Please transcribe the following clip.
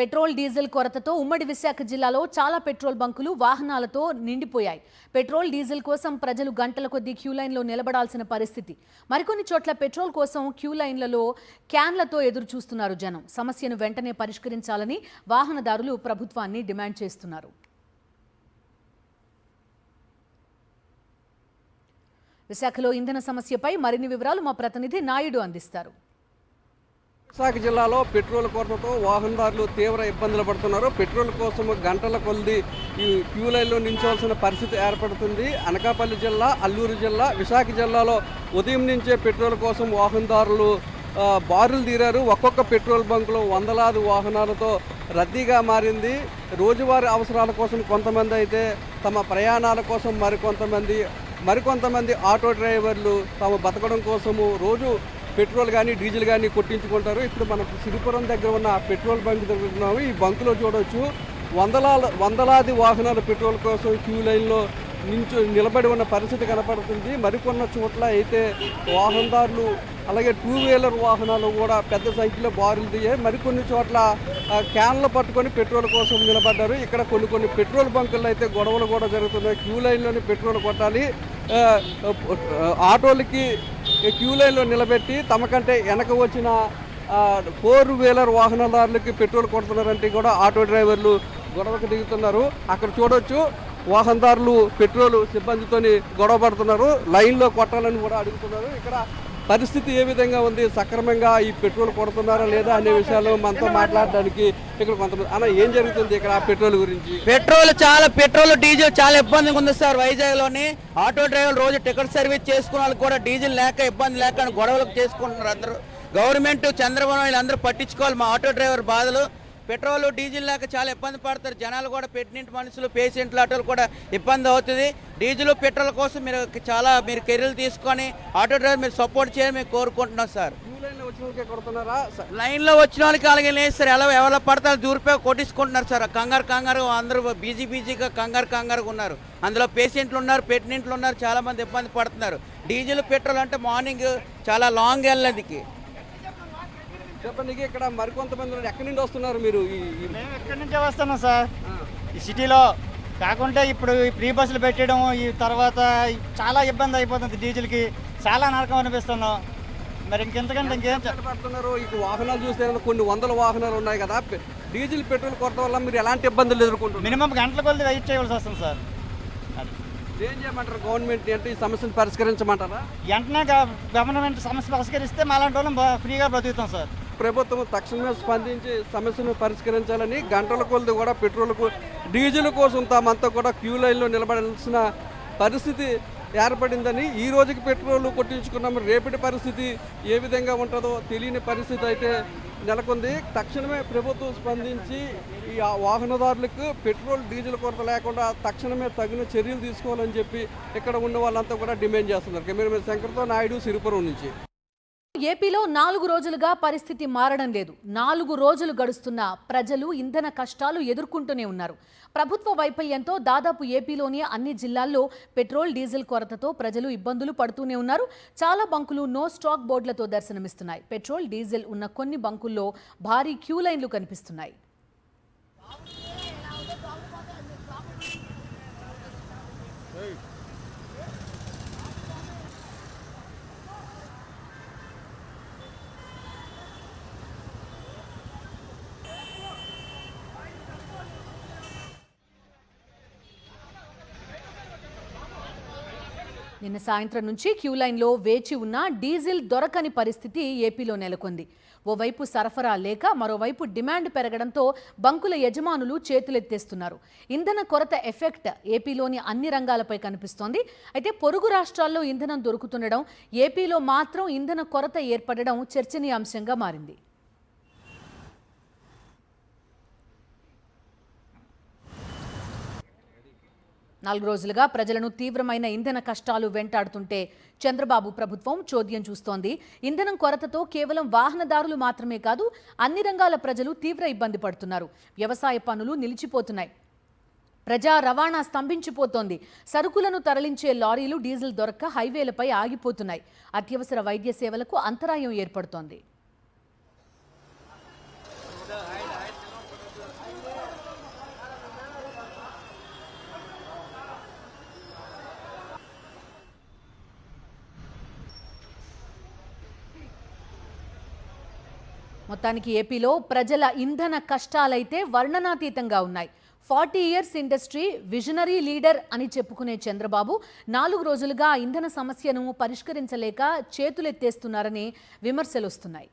Petrol diesel కొరతతో ఉమ్మడి విశాఖ జిల్లాలో చాలా పెట్రోల్ బంకులు వాహనాలతో నిండిపోయాయి. పెట్రోల్ డీజిల్ కోసం ప్రజలు గంటల కొద్దీ క్యూ లైన్లో నిలబడాల్సిన పరిస్థితి. మరికొన్ని చోట్ల పెట్రోల్ కోసం క్యూ లైన్లలో క్యాన్లతో ఎదురు చూస్తున్నారు జనం. సమస్యను వెంటనే పరిష్కరించాలని వాహనదారులు ప్రభుత్వాన్ని డిమాండ్ చేస్తున్నారు. విశాఖలో ఇంధన సమస్యపై మరిన్ని వివరాలు మా ప్రతినిధి నాయుడు అందిస్తారు. విశాఖ జిల్లాలో పెట్రోల్ కొరతతో వాహనదారులు తీవ్ర ఇబ్బందులు పడుతున్నారు. పెట్రోల్ కోసం గంటల కొద్ది ఈ క్యూ లైన్లో నిల్చోవాల్సిన పరిస్థితి ఏర్పడుతుంది. అనకాపల్లి జిల్లా, అల్లూరు జిల్లా, విశాఖ జిల్లాలో ఉదయం నుంచే పెట్రోల్ కోసం వాహనదారులు బారులు తీరారు. ఒక్కొక్క పెట్రోల్ బంకులో వందలాది వాహనాలతో రద్దీగా మారింది. రోజువారీ అవసరాల కోసం కొంతమంది అయితే తమ ప్రయాణాల కోసం మరికొంతమంది ఆటో డ్రైవర్లు తాము బతకడం కోసము రోజు పెట్రోల్ కానీ డీజిల్ కానీ కొట్టించుకుంటారు. ఇప్పుడు మనం సిరిపురం దగ్గర ఉన్న పెట్రోల్ బంక్ దగ్గర ఉన్నాము. ఈ బంకులో చూడవచ్చు వందలాది వాహనాలు పెట్రోల్ కోసం క్యూ లైన్లో నిలబడి ఉన్న పరిస్థితి కనపడుతుంది. మరికొన్న చోట్ల అయితే వాహనదారులు అలాగే 2 వీలర్ వాహనాలు కూడా పెద్ద సంఖ్యలో బారులు తీయాయి. మరికొన్ని చోట్ల క్యాన్లు పట్టుకొని పెట్రోల్ కోసం నిలబడ్డారు. ఇక్కడ కొన్ని పెట్రోల్ బంకుల్లో అయితే గొడవలు కూడా జరుగుతున్నాయి. క్యూ లైన్లోని పెట్రోల్ కొట్టాలి, ఆటోలకి క్యూ లైన్లో నిలబెట్టి తమకంటే వెనక వచ్చిన 4 వీలర్ వాహనదారులకి పెట్రోల్ కొడుతున్నారంటే కూడా ఆటో డ్రైవర్లు గొడవకు దిగుతున్నారు. అక్కడ చూడవచ్చు వాహనదారులు పెట్రోల్ సిబ్బందితోని గొడవ పడుతున్నారు, లైన్లో కొట్టాలని కూడా అడుగుతున్నారు. ఇక్కడ పరిస్థితి ఏ విధంగా ఉంది, సక్రమంగా ఈ పెట్రోల్ కొడుతున్నారా లేదా అనే విషయాలు మనతో మాట్లాడడానికి ఇక్కడ కొంతమంది అన్న ఏం జరుగుతుంది ఇక్కడ పెట్రోల్ గురించి? పెట్రోల్ డీజిల్ చాలా ఇబ్బందిగా ఉంది సార్. వైజాగ్లోని ఆటో డ్రైవర్లు రోజు టికెట్ సర్వీస్ చేసుకున్న వాళ్ళు కూడా డీజిల్ లేక ఇబ్బంది లేక గొడవలకు చేసుకుంటున్నారు. అందరూ గవర్నమెంట్ చంద్రబాబు వీళ్ళందరూ పట్టించుకోవాలి. మా ఆటో డ్రైవర్ బాధలు పెట్రోల్ డీజిల్ లేక చాలా ఇబ్బంది పడతారు జనాలు కూడా, పెట్టినట్టు మనుషులు, పేషెంట్లు, ఆటోలు కూడా ఇబ్బంది అవుతుంది. డీజిల్ పెట్రోల్ కోసం మీరు చర్యలు తీసుకొని ఆటో డ్రైవర్ మీరు సపోర్ట్ చేయాలని మేము కోరుకుంటున్నాం సార్. లైన్లో వచ్చిన వాళ్ళకి అలాగే లేదు సార్, ఎవరో పడతారు దూరిపోయి కొట్టించుకుంటున్నారు సార్. కంగారు అందరూ బిజీగా కంగారుగా ఉన్నారు. అందులో పేషెంట్లు ఉన్నారు, పెట్టినట్లు ఉన్నారు, చాలా మంది ఇబ్బంది పడుతున్నారు. డీజిల్ పెట్రోల్ అంటే మార్నింగ్ చాలా లాంగ్ వెళ్ళేందుకు. చెప్పండి, ఇక్కడ మరికొంతమంది ఎక్కడి నుండి వస్తున్నారు మీరు? మేము ఎక్కడి నుంచే వస్తున్నాం సార్. ఈ సిటీలో కాకుంటే ఇప్పుడు ఈ ఫ్రీ బస్సులు పెట్టడం ఈ తర్వాత చాలా ఇబ్బంది అయిపోతుంది. డీజిల్కి చాలా నరకం అనిపిస్తున్నాం. మరి ఇంకెంతకంటే ఇంకేం పడుతున్నారు? ఈ వాహనాలు చూస్తే కొన్ని వందల వాహనాలు ఉన్నాయి కదా, డీజిల్ పెట్రోల్ కొరత వల్ల మీరు ఎలాంటి ఇబ్బందులు ఎదుర్కొంటున్నారు? మినిమం గంటల కొద్ది వెయిట్ చేయవలసి వస్తుంది సార్. ఏం చేయమంటారు గవర్నమెంట్ అంటే ఈ సమస్యను పరిష్కరించమంటారా? వెంటనే గవర్నమెంట్ సమస్య పరిష్కరిస్తే మాలాంటి వాళ్ళం ఫ్రీగా బ్రతుకుతాం సార్. ప్రభుత్వం తక్షణమే స్పందించి సమస్యను పరిష్కరించాలని గంటల కొలది కూడా పెట్రోల్కు డీజిల్ కోసం తామంతా కూడా క్యూ లైన్లో నిలబడాల్సిన పరిస్థితి ఏర్పడిందని, ఈ రోజుకి పెట్రోల్ కొట్టించుకున్నాం, రేపటి పరిస్థితి ఏ విధంగా ఉంటుందో తెలియని పరిస్థితి అయితే నెలకొంది. తక్షణమే ప్రభుత్వం స్పందించి ఈ వాహనదారులకు పెట్రోల్ డీజిల్ కొరత లేకుండా తక్షణమే తగిన చర్యలు తీసుకోవాలని చెప్పి ఇక్కడ ఉన్న వాళ్ళంతా కూడా డిమాండ్ చేస్తున్నారు. కెమెరామెన్ శంకర్తో నాయుడు, సిరిపురం నుంచి. ఏపీలో 4 రోజులుగా పరిస్థితి మారడం లేదు. 4 రోజులు గడుస్తున్నా ప్రజలు ఇంధన కష్టాలు ఎదుర్కొంటూనే ఉన్నారు. ప్రభుత్వ వైఫల్యంతో దాదాపు ఏపీలోని అన్ని జిల్లాల్లో పెట్రోల్ డీజిల్ కొరతతో ప్రజలు ఇబ్బందులు పడుతూనే ఉన్నారు. చాలా బంకులు నో స్టాక్ బోర్డులతో దర్శనమిస్తున్నాయి. పెట్రోల్ డీజిల్ ఉన్న కొన్ని బంకుల్లో భారీ క్యూ లైన్లు కనిపిస్తున్నాయి. నిన్న సాయంత్రం నుంచి క్యూ లైన్లో వేచి ఉన్న డీజిల్ దొరకని పరిస్థితి ఏపీలో నెలకొంది. ఓవైపు సరఫరా లేక మరోవైపు డిమాండ్ పెరగడంతో బంకుల యజమానులు చేతులెత్తేస్తున్నారు. ఇంధన కొరత ఎఫెక్ట్ ఏపీలోని అన్ని రంగాలపై కనిపిస్తోంది. అయితే పొరుగు రాష్ట్రాల్లో ఇంధనం దొరుకుతుండడం, ఏపీలో మాత్రం ఇంధన కొరత ఏర్పడడం చర్చనీయాంశంగా మారింది. నాలుగు రోజులుగా ప్రజలను తీవ్రమైన ఇంధన కష్టాలు వెంటాడుతుంటే చంద్రబాబు ప్రభుత్వం చోద్యం చూస్తోంది. ఇంధనం కొరతతో కేవలం వాహనదారులు మాత్రమే కాదు, అన్ని రంగాల ప్రజలు తీవ్ర ఇబ్బంది పడుతున్నారు. వ్యవసాయ పనులు నిలిచిపోతున్నాయి. ప్రజా రవాణా స్తంభించిపోతోంది. సరుకులను తరలించే లారీలు డీజిల్ దొరక్క హైవేలపై ఆగిపోతున్నాయి. అత్యవసర వైద్య సేవలకు అంతరాయం ఏర్పడుతోంది. మొత్తానికి ఏపీలో ప్రజల ఇంధన కష్టాలైతే వర్ణనాతీతంగా ఉన్నాయి. 40 ఇయర్స్ ఇండస్ట్రీ విజనరీ లీడర్ అని చెప్పుకునే చంద్రబాబు 4 రోజులుగా ఇంధన సమస్యను పరిష్కరించలేక చేతులెత్తేస్తున్నారని విమర్శలు వస్తున్నాయి.